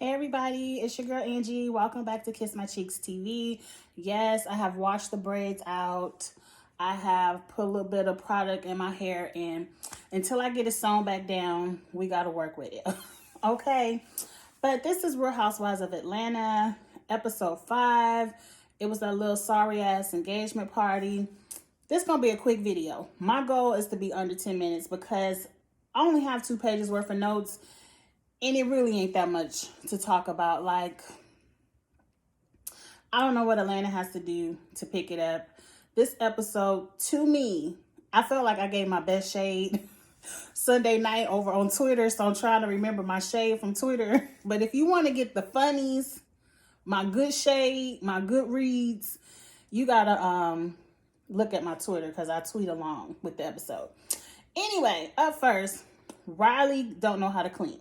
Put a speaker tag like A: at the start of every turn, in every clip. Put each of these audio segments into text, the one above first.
A: Hey everybody, it's your girl Angie. Welcome back to Kiss My Cheeks TV. Yes, I have washed the braids out. I have put a little bit of product in my hair, and until I get it sewn back down, we got to work with it. Okay, but this is Real Housewives of Atlanta, episode 5. It was that little sorry ass engagement party. This is going to be a quick video. My goal is to be under 10 minutes because I only have 2 pages worth of notes. And it really ain't that much to talk about. Like, I don't know what Atlanta has to do to pick it up. This episode, to me, I felt like I gave my best shade Sunday night over on Twitter. So I'm trying to remember my shade from Twitter. But if you want to get the funnies, my good shade, my good reads, you got to look at my Twitter because I tweet along with the episode. Anyway, up first, Riley don't know how to clean.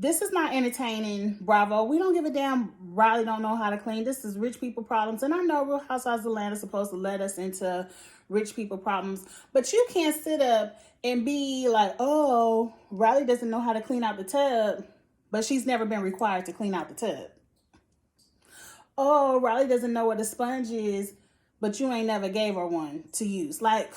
A: This is not entertaining. Bravo. We don't give a damn. Riley don't know how to clean. This is rich people problems. And I know Real Housewives of Atlanta is supposed to let us into rich people problems. But you can't sit up and be like, oh, Riley doesn't know how to clean out the tub. But she's never been required to clean out the tub. Oh, Riley doesn't know what a sponge is. But you ain't never gave her one to use. Like,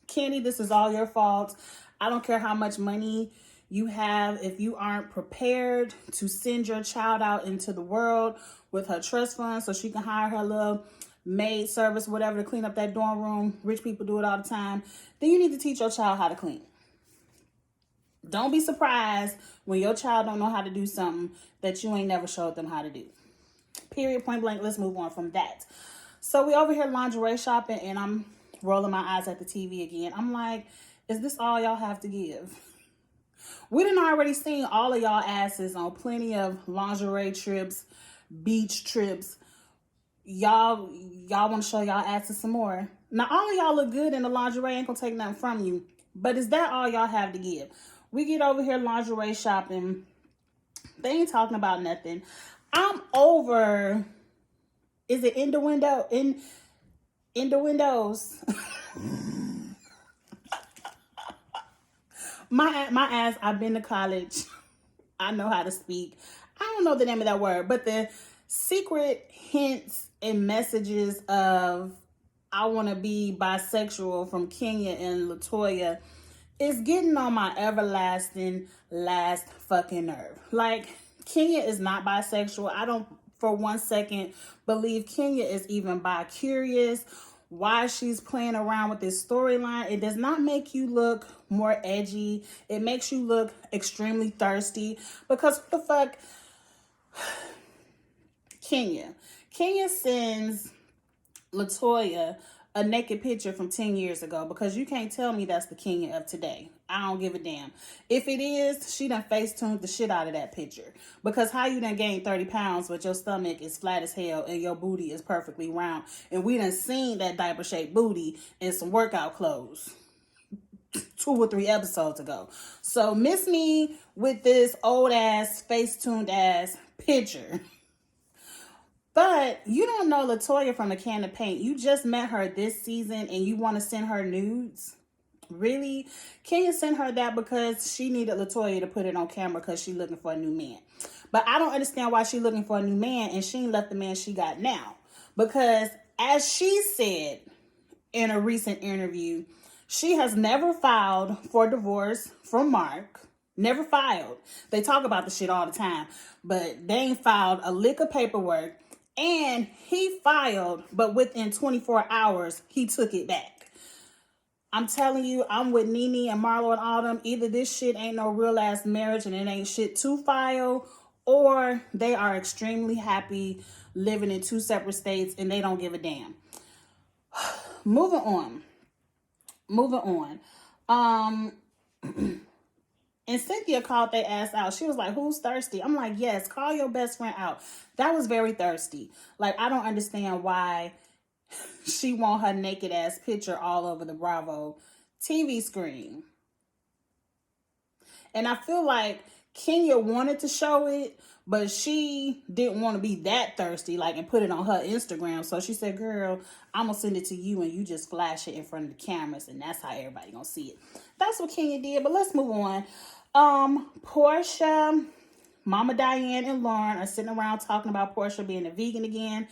A: Kenny, this is all your fault. I don't care how much money you have. If you aren't prepared to send your child out into the world with her trust fund so she can hire her little maid service, whatever, to clean up that dorm room, rich people do it all the time, then you need to teach your child how to clean. Don't be surprised when your child don't know how to do something that you ain't never showed them how to do. Period, point blank. Let's move on from that. So we over here lingerie shopping, and I'm rolling my eyes at the TV again. I'm like, is this all y'all have to give? We done already seen all of y'all asses on plenty of lingerie trips, beach trips. Y'all want to show y'all asses some more. Now, all of y'all look good in the lingerie. Ain't gonna take nothing from you. But is that all y'all have to give? We get over here lingerie shopping. They ain't talking about nothing. I'm over. Is it in the window? In the windows. My ass, I've been to college. I know how to speak. I don't know the name of that word, but the secret hints and messages of I want to be bisexual from Kenya and LaToya is getting on my everlasting last fucking nerve. Like, Kenya is not bisexual. I don't for 1 second believe Kenya is even bi-curious. Why she's playing around with this storyline, it does not make you look more edgy. It makes you look extremely thirsty. Because what the fuck? Kenya sends LaToya a naked picture from 10 years ago, because you can't tell me that's the Kenya of today. I don't give a damn. If it is, she done face-tuned the shit out of that picture. Because how you done gained 30 pounds but your stomach is flat as hell and your booty is perfectly round? And we done seen that diaper-shaped booty in some workout clothes 2 or 3 episodes ago. So miss me with this old-ass, face-tuned ass picture. But you don't know LaToya from a can of paint. You just met her this season and you want to send her nudes? Really? Can you send her that because she needed LaToya to put it on camera because she's looking for a new man? But I don't understand why she's looking for a new man and she ain't left the man she got now. Because as she said in a recent interview, she has never filed for divorce from Mark. Never filed. They talk about the shit all the time, but they ain't filed a lick of paperwork. And he filed, but within 24 hours, he took it back. I'm telling you, I'm with Nene and Marlo and Autumn. Either this shit ain't no real ass marriage and it ain't shit to file, or they are extremely happy living in 2 separate states and they don't give a damn. Moving on. And Cynthia called their ass out. She was like, who's thirsty? I'm like, yes, call your best friend out. That was very thirsty. Like, I don't understand why she want her naked ass picture all over the Bravo TV screen. And I feel like Kenya wanted to show it, but she didn't want to be that thirsty, like, and put it on her Instagram. So she said, girl, I'm going to send it to you and you just flash it in front of the cameras and that's how everybody going to see it. That's what Kenya did, but let's move on. Portia, Mama Diane and Lauren are sitting around talking about Portia being a vegan again.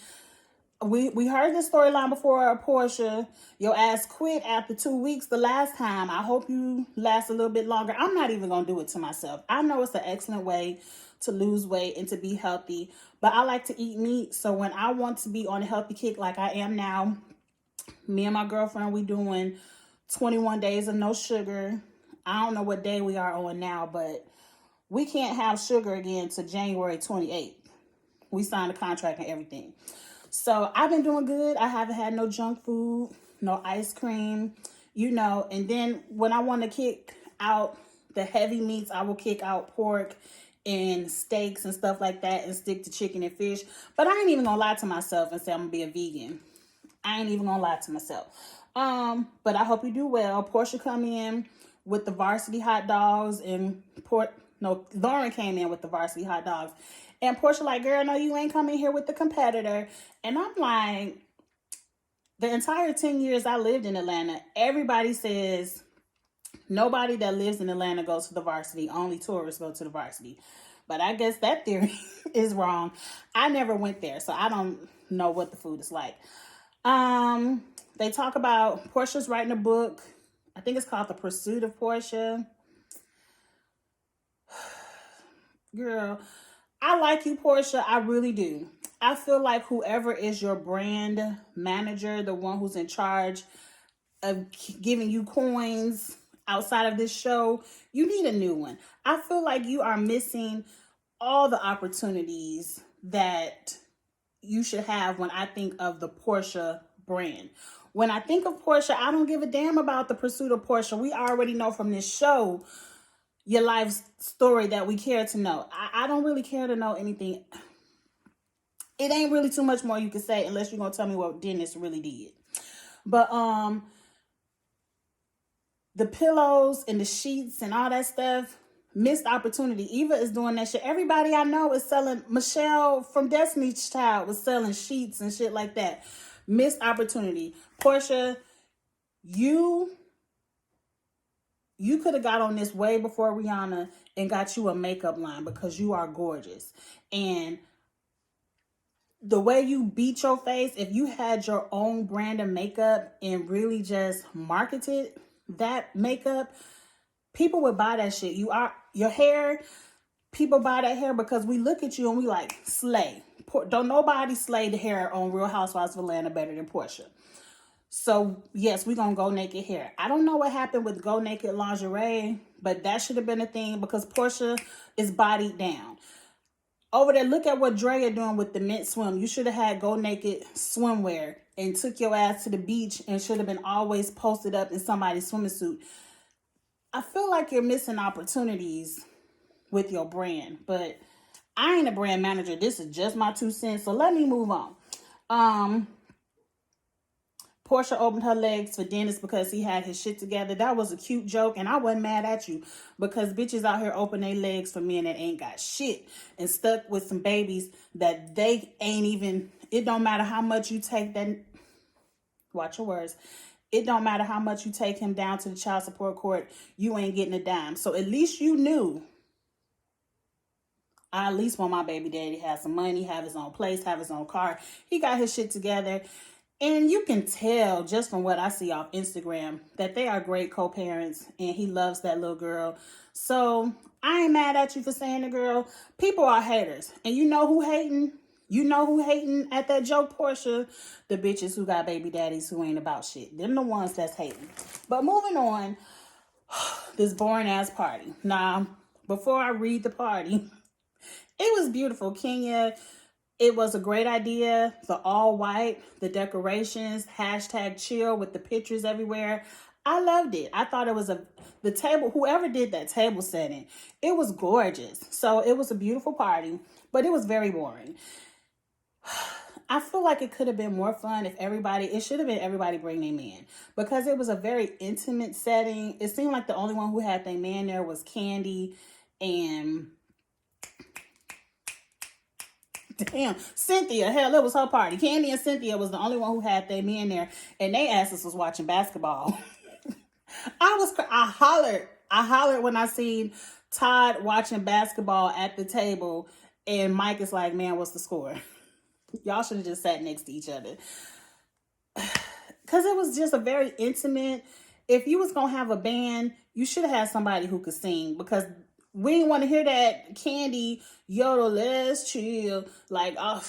A: We heard this storyline before, Portia. Your ass quit after 2 weeks the last time. I hope you last a little bit longer. I'm not even going to do it to myself. I know it's an excellent way to lose weight and to be healthy, but I like to eat meat. So when I want to be on a healthy kick like I am now, me and my girlfriend, we doing 21 days of no sugar. I don't know what day we are on now, but we can't have sugar again to January 28th. We signed a contract and everything. So I've been doing good. I haven't had no junk food, no ice cream, you know. And then when I want to kick out the heavy meats, I will kick out pork and steaks and stuff like that and stick to chicken and fish. But I ain't even going to lie to myself and say I'm going to be a vegan. I ain't even going to lie to myself. But I hope you do well. Portia come in with the varsity hot dogs and Lauren came in with the varsity hot dogs. And Portia like, girl, no, you ain't coming here with the competitor. And I'm like, the entire 10 years I lived in Atlanta, everybody says nobody that lives in Atlanta goes to the varsity. Only tourists go to the varsity. But I guess that theory is wrong. I never went there, so I don't know what the food is like. They talk about Portia's writing a book. I think it's called The Pursuit of Portia. Girl, I like you, Portia. I really do. I feel like whoever is your brand manager, the one who's in charge of giving you coins outside of this show, you need a new one. I feel like you are missing all the opportunities that you should have when I think of the Portia brand. When I think of Portia, I don't give a damn about the Pursuit of Portia. We already know from this show your life story that we care to know. I don't really care to know anything. It ain't really too much more you can say unless you're going to tell me what Dennis really did. But the pillows and the sheets and all that stuff, missed opportunity. Eva is doing that shit. Everybody I know is selling. Michelle from Destiny's Child was selling sheets and shit like that. Missed opportunity. Portia, you could have got on this way before Rihanna and got you a makeup line because you are gorgeous. And the way you beat your face, if you had your own brand of makeup and really just marketed that makeup, people would buy that shit. Your hair, people buy that hair because we look at you and we like, slay. Don't nobody slay the hair on Real Housewives of Atlanta better than Portia. So, yes, we're going to go naked hair. I don't know what happened with go naked lingerie, but that should have been a thing because Portia is bodied down. Over there, look at what Drea doing with the mint swim. You should have had go naked swimwear and took your ass to the beach and should have been always posted up in somebody's swimming suit. I feel like you're missing opportunities with your brand, but I ain't a brand manager. This is just my 2 cents, so let me move on. Portia opened her legs for Dennis because he had his shit together. That was a cute joke, and I wasn't mad at you because bitches out here open their legs for men that ain't got shit and stuck with some babies that they ain't even, it don't matter how much you take that, watch your words, it don't matter how much you take him down to the child support court, you ain't getting a dime. So at least you knew, I at least want my baby daddy to have some money, have his own place, have his own car. He got his shit together. And you can tell just from what I see off Instagram that they are great co-parents and he loves that little girl. So I ain't mad at you for saying the girl. People are haters. And you know who hating? You know who hating at that joke, Portia? The bitches who got baby daddies who ain't about shit. Them the ones that's hating. But moving on, this boring ass party. Now, before I read the party, it was beautiful. Kenya, it was a great idea. The all white, the decorations, #chill with the pictures everywhere. I loved it. I thought it was the table, whoever did that table setting, it was gorgeous. So it was a beautiful party, but it was very boring. I feel like it could have been more fun if it should have been everybody bring their man because it was a very intimate setting. It seemed like the only one who had their man there was Candy and damn, Cynthia. Hell, it was her party. Candy and Cynthia was the only one who had their men there, and they asses was watching basketball. I hollered I hollered when I seen Todd watching basketball at the table, and Mike is like, man, what's the score? Y'all should have just sat next to each other. Because it was just a very intimate. If you was going to have a band, you should have had somebody who could sing, because we didn't want to hear that Candy yodel, let's chill. Like, oh,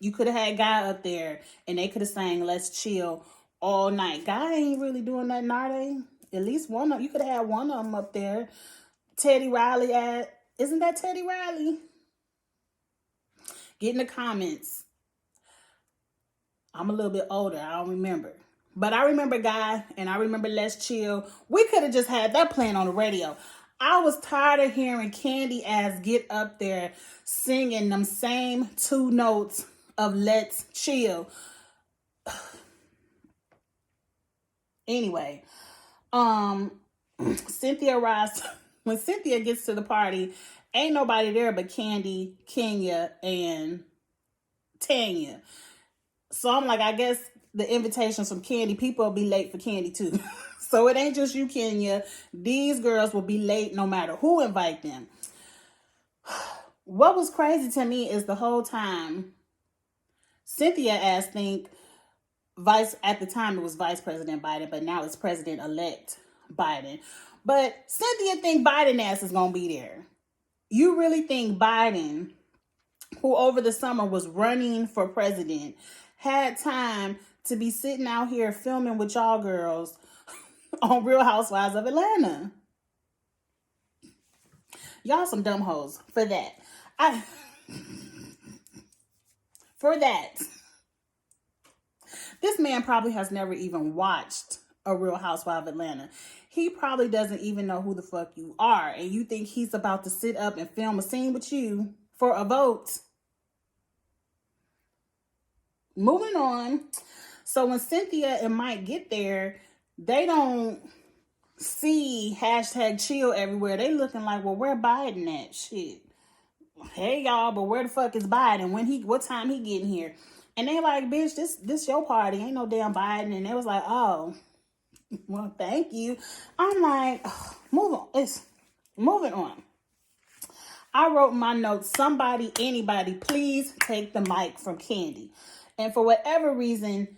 A: you could have had Guy up there and they could have sang let's chill all night. Guy ain't really doing nothing, are they? At least one of you could have had one of them up there. Teddy Riley isn't that Teddy Riley? Get in the comments. I'm a little bit older. I don't remember. But I remember Guy and I remember Let's Chill. We could have just had that playing on the radio. I was tired of hearing Candy ass get up there singing them same 2 notes of Let's Chill. Anyway, Cynthia arrives. When Cynthia gets to the party, ain't nobody there but Candy, Kenya, and Tanya. So I'm like, I guess the invitations from Candy, people will be late for Candy too. So it ain't just you, Kenya. These girls will be late no matter who invite them. What was crazy to me is the whole time Cynthia asked, at the time it was Vice President Biden, but now it's President-elect Biden. But Cynthia think Biden ass is going to be there. You really think Biden, who over the summer was running for president, had time to be sitting out here filming with y'all girls on Real Housewives of Atlanta? Y'all some dumb hoes for that. For that. This man probably has never even watched a Real Housewife of Atlanta. He probably doesn't even know who the fuck you are. And you think he's about to sit up and film a scene with you for a vote? Moving on. So when Cynthia and Mike get there, they don't see #chill everywhere. They looking like, well, where Biden at? Shit. Hey y'all, but where the fuck is Biden? What time he getting here? And they like, bitch, this your party. Ain't no damn Biden. And they was like, oh, well, thank you. I'm like, oh, moving on. I wrote in my notes, somebody, anybody, please take the mic from Candy. And for whatever reason,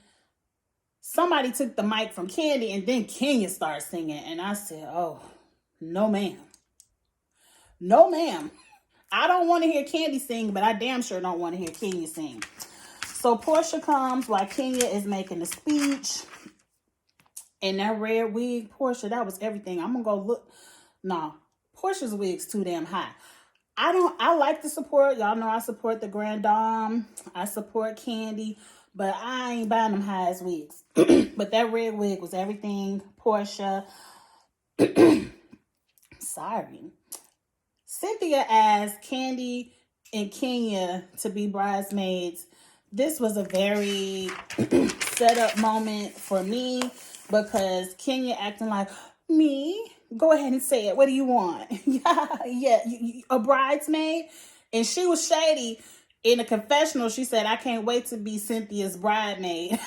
A: somebody took the mic from Candy, and then Kenya started singing. And I said, oh, no, ma'am. No, ma'am. I don't want to hear Candy sing, but I damn sure don't want to hear Kenya sing. So Portia comes while Kenya is making the speech. And that red wig, Portia, that was everything. I'm going to go look. No, Portia's wig's too damn high. I like to support. Y'all know I support the Grand Dame. I support Candy. But I ain't buying them high ass wigs. But that red wig was everything. Portia. Sorry. Cynthia asked Candy and Kenya to be bridesmaids. This was a very set up moment for me because Kenya acting like, me? Go ahead and say it. What do you want? yeah, a bridesmaid? And she was shady. In a confessional, she said, I can't wait to be Cynthia's bridesmaid.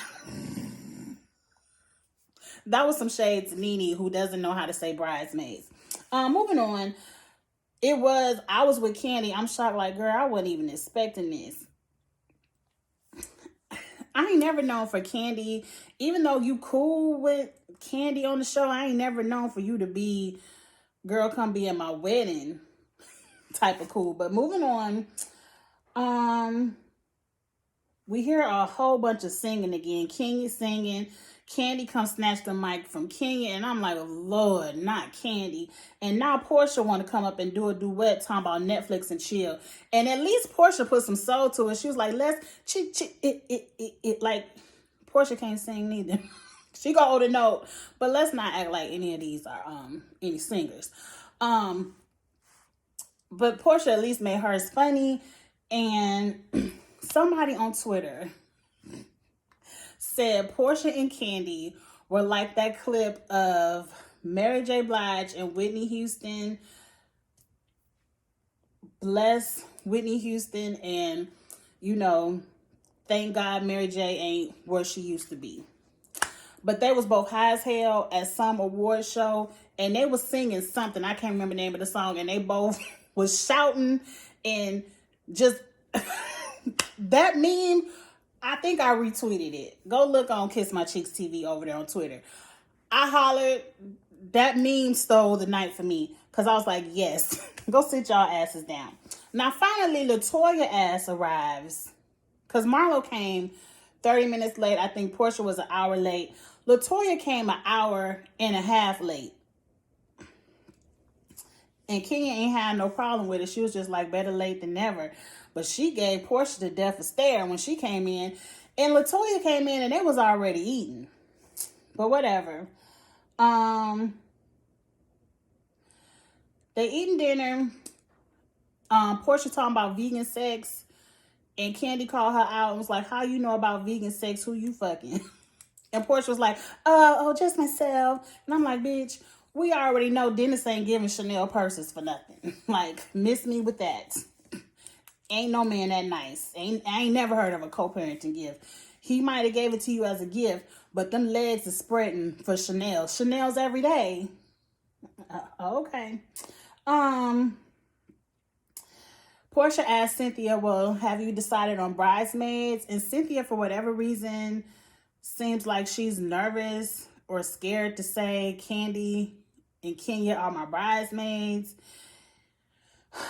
A: That was some shade to Nene, who doesn't know how to say bridesmaids. Moving on. I was with Candy. I'm shocked, like, girl, I wasn't even expecting this. I ain't never known for Candy, even though you cool with Candy on the show, I ain't never known for you to be, girl, come be at my wedding type of cool. But moving on, we hear a whole bunch of singing again. Kenya singing. Candy comes snatch the mic from Kenya, and I'm like, oh, Lord, not Candy. And now Portia want to come up and do a duet talking about Netflix and chill. And at least Portia put some soul to it. She was like, let's it. Like, Portia can't sing neither. She gonna hold a note, but let's not act like any of these are any singers. But Portia at least made hers funny, and somebody on Twitter said Portia and Candy were like that clip of Mary J. Blige and Whitney Houston. Bless Whitney Houston, and, you know, thank God Mary J. ain't where she used to be. but they was both high as hell at some award show, and they was singing something. I can't remember the name of the song, and they both was shouting and just that meme. I think I retweeted it. Go look on Kiss My Cheeks TV over there on Twitter. I hollered. That meme stole the night for me because I was like, yes, go sit y'all asses down. Now, finally, LaToya ass arrives because Marlo came 30 minutes late. I think Portia was an hour late. LaToya came an hour and a half late. And Kenya ain't had no problem with it. She was just like, better late than never. But she gave Portia the death of stare when she came in. And LaToya came in and they was already eating. But whatever. They eating dinner. Portia talking about vegan sex. And Candy called her out and was like, how you know about vegan sex? Who you fucking? And Portia was like, oh, just myself. And I'm like, bitch, we already know Dennis ain't giving Chanel purses for nothing. Like, miss me with that. Ain't no man that nice. I ain't never heard of a co-parenting gift. He might have gave it to you as a gift, but them legs is spreading for Chanel. Chanel's every day. Okay. Portia asked Cynthia, well, have you decided on Bridesmaids? And Cynthia, for whatever reason, seems like she's nervous or scared to say Candy and Kenya are my bridesmaids.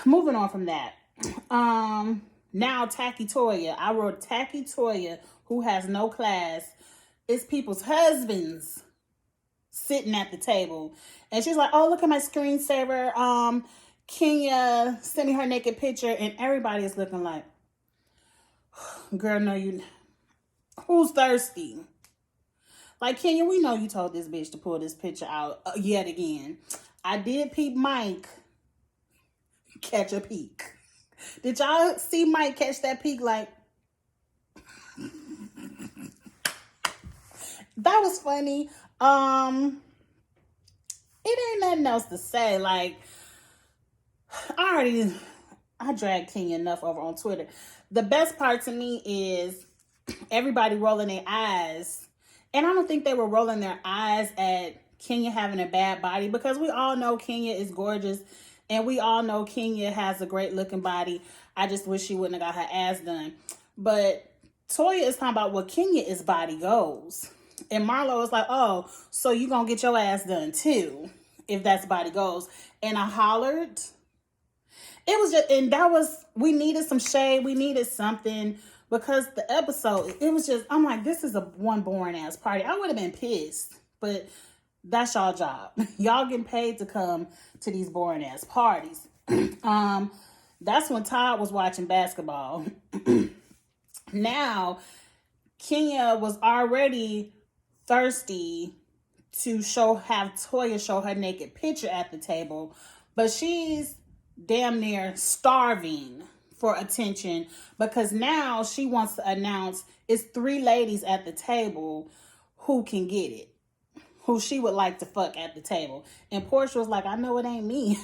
A: Moving on from that. Now Tacky Toya. I wrote Tacky Toya, who has no class. It's people's husbands sitting at the table. And she's like, oh, look at my screensaver. Kenya sent me her naked picture, and everybody is looking like, girl, no, who's thirsty? Like, Kenya, we know you told this bitch to pull this picture out yet again. I did peep Mike catch a peek. Did y'all see Mike catch that peek? Like, that was funny. It ain't nothing else to say. Like, I dragged Kenya enough over on Twitter. The best part to me is everybody rolling their eyes. And I don't think they were rolling their eyes at Kenya having a bad body, because we all know Kenya is gorgeous and we all know Kenya has a great looking body. I just wish she wouldn't have got her ass done. But Toya is talking about what Kenya is body goes. And Marlo is like, oh, so you gonna get your ass done too, if that's body goes. And I hollered. It was just, and that was, we needed some shade. We needed something, because the episode, it was just, I'm like, this is one boring ass party. I would have been pissed, but that's y'all job. Y'all getting paid to come to these boring ass parties. That's when Todd was watching basketball. Now, Kenya was already thirsty to have Toya show her naked picture at the table, but she's damn near starving for attention, because now she wants to announce it's 3 ladies at the table who can get it, who she would like to fuck at the table. And Portia was like, I know it ain't me.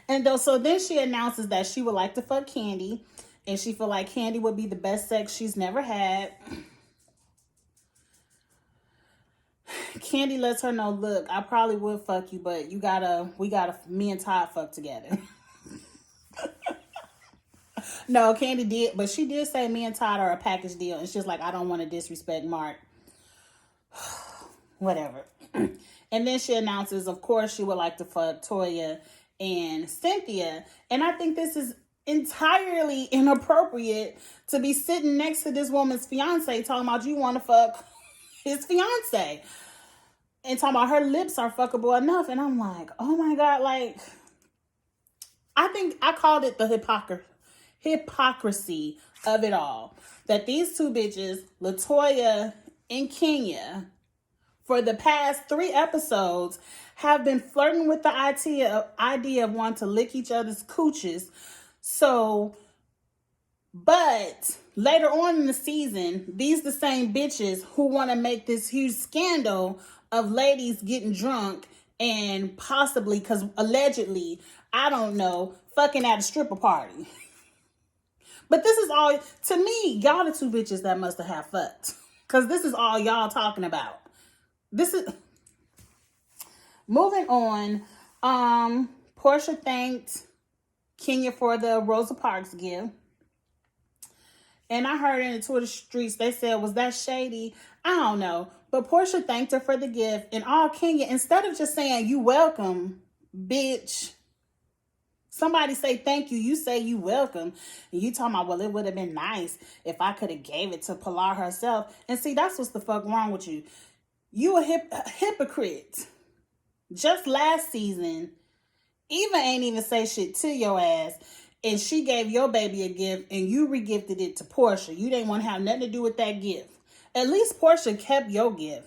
A: And so then she announces that she would like to fuck Candy, and she feel like Candy would be the best sex she's never had. Candy lets her know, look, I probably would fuck you, but me and Todd fuck together. No, Candy did, but she did say me and Todd are a package deal. It's just like, I don't want to disrespect Mark. Whatever. And then she announces, of course, she would like to fuck Toya and Cynthia. And I think this is entirely inappropriate to be sitting next to this woman's fiance talking about you want to fuck his fiance. And talking about her lips are fuckable enough. And I'm like, oh my God, like, I think I called it the hypocrisy of it all. That these 2 bitches, LaToya and Kenya, for the past 3 episodes, have been flirting with the idea of wanting to lick each other's cooches. So, but later on in the season, these the same bitches who want to make this huge scandal of ladies getting drunk and possibly, because allegedly, I don't know, fucking at a stripper party. But this is all, to me, y'all the two bitches that must have fucked. Because this is all y'all talking about. This is, moving on. Portia thanked Kenya for the Rosa Parks gift. And I heard in the Twitter streets, they said, was that shady? I don't know. But Portia thanked her for the gift. And all Kenya, instead of just saying, you welcome, bitch. Somebody say thank you. You say you welcome. And you talking about, well, it would have been nice if I could have gave it to Pilar herself. And see, that's what's the fuck wrong with you. You a hypocrite. Just last season, Eva ain't even say shit to your ass. And she gave your baby a gift and you regifted it to Portia. You didn't want to have nothing to do with that gift. At least Portia kept your gift.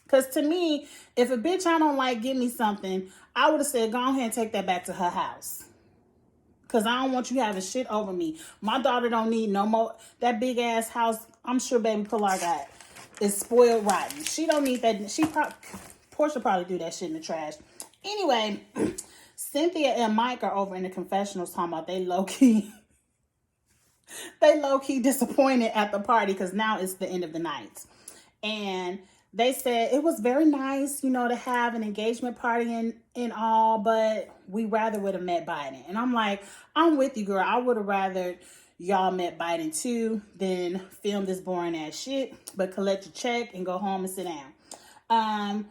A: Because to me, if a bitch I don't like give me something, I would have said, go ahead and take that back to her house. Because I don't want you having shit over me. My daughter don't need no more. That big ass house, I'm sure baby Pilar got, is spoiled rotten. She don't need that. Portia probably do that shit in the trash. Anyway, Cynthia and Mike are over in the confessionals talking about they low-key disappointed at the party because now it's the end of the night. And they said it was very nice, to have an engagement party and all, but we rather would have met Biden. And I'm like, I'm with you, girl. I would have rather y'all met Biden too than film this boring ass shit, but collect your check and go home and sit down.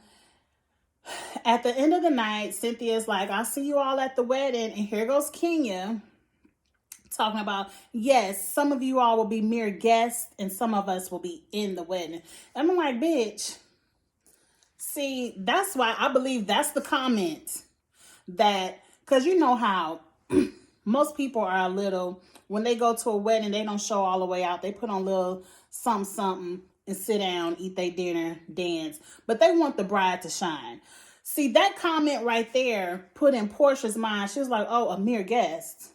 A: At the end of the night, Cynthia's like, I'll see you all at the wedding. And here goes Kenya talking about, yes, some of you all will be mere guests and some of us will be in the wedding. And I'm like, bitch, see, that's why I believe that's the comment that, because you know how most people are a little, when they go to a wedding, they don't show all the way out. They put on a little something and sit down, eat their dinner, dance. But they want the bride to shine. See, that comment right there put in Portia's mind. She was like, oh, a mere guest.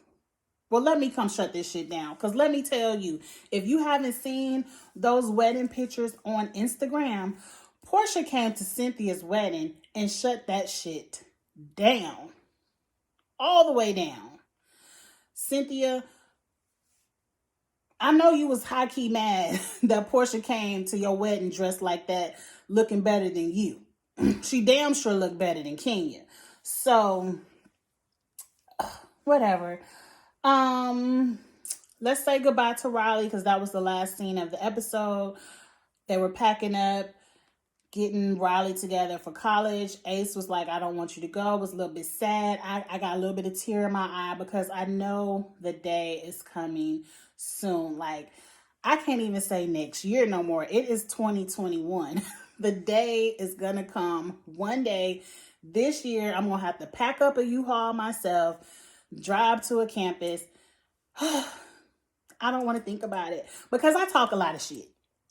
A: Well, let me come shut this shit down. Because let me tell you, if you haven't seen those wedding pictures on Instagram, Portia came to Cynthia's wedding and shut that shit down. All the way down. Cynthia, I know you was high-key mad that Portia came to your wedding dressed like that, looking better than you. She damn sure looked better than Kenya. So, whatever. Let's say goodbye to Riley because that was the last scene of the episode. They were packing up, getting Riley together for college. Ace was like, I don't want you to go. I was a little bit sad. I got a little bit of tear in my eye because I know the day is coming soon. Like, I can't even say next year no more. It is 2021. The day is going to come one day. This year, I'm going to have to pack up a U-Haul myself, drive to a campus. I don't want to think about it because I talk a lot of shit.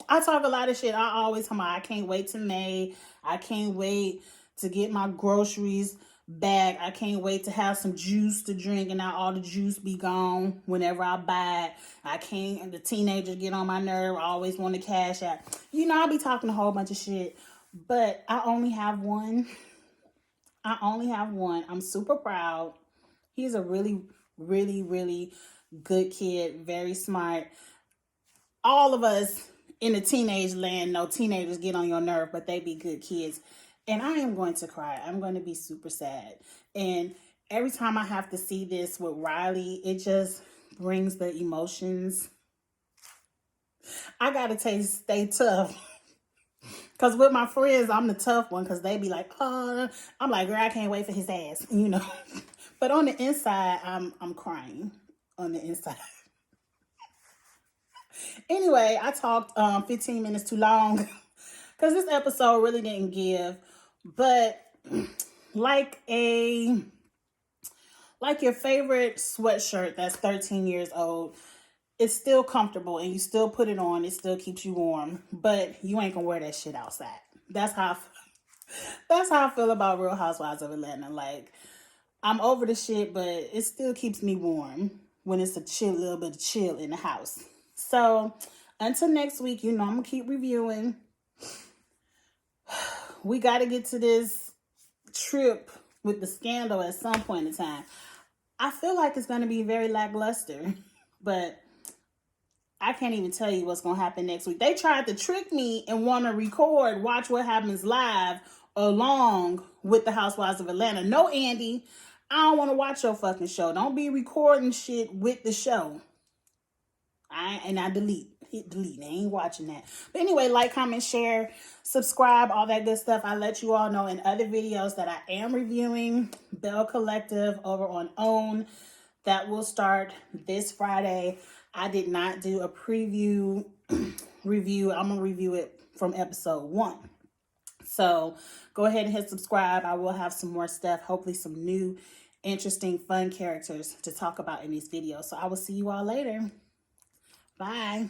A: I always come out. I can't wait to May. I can't wait to get my groceries back. I can't wait to have some juice to drink and now all the juice be gone whenever I buy it. The teenagers get on my nerve. I always want to cash out. I'll be talking a whole bunch of shit, but I only have one. I'm super proud. He's a really, really, really good kid. Very smart. All of us in the teenage land know teenagers get on your nerve, but they be good kids. And I am going to cry. I'm going to be super sad. And every time I have to see this with Riley, it just brings the emotions. I got to stay tough. Because with my friends, I'm the tough one. Because they be like, oh, I'm like, girl, I can't wait for his ass. But on the inside, I'm crying on the inside. Anyway, I talked 15 minutes too long because this episode really didn't give. But like your favorite sweatshirt that's 13 years old, it's still comfortable and you still put it on. It still keeps you warm, but you ain't gonna wear that shit outside. That's how I feel about Real Housewives of Atlanta. Like, I'm over the shit, but it still keeps me warm when it's little bit of chill in the house. So until next week, I'm gonna keep reviewing. We got to get to this trip with the scandal at some point in time. I feel like it's going to be very lackluster. But I can't even tell you what's going to happen next week. They tried to trick me and want to record Watch What Happens Live along with the Housewives of Atlanta. No, Andy, I don't want to watch your fucking show. Don't be recording shit with the show. I delete. Hit delete. I ain't watching that. But anyway, like, comment, share, subscribe, all that good stuff. I let you all know in other videos that I am reviewing Belle Collective over on OWN. That will start this Friday. I did not do a preview review. I'm going to review it from episode 1. So go ahead and hit subscribe. I will have some more stuff, hopefully some new, interesting, fun characters to talk about in these videos. So I will see you all later. Bye.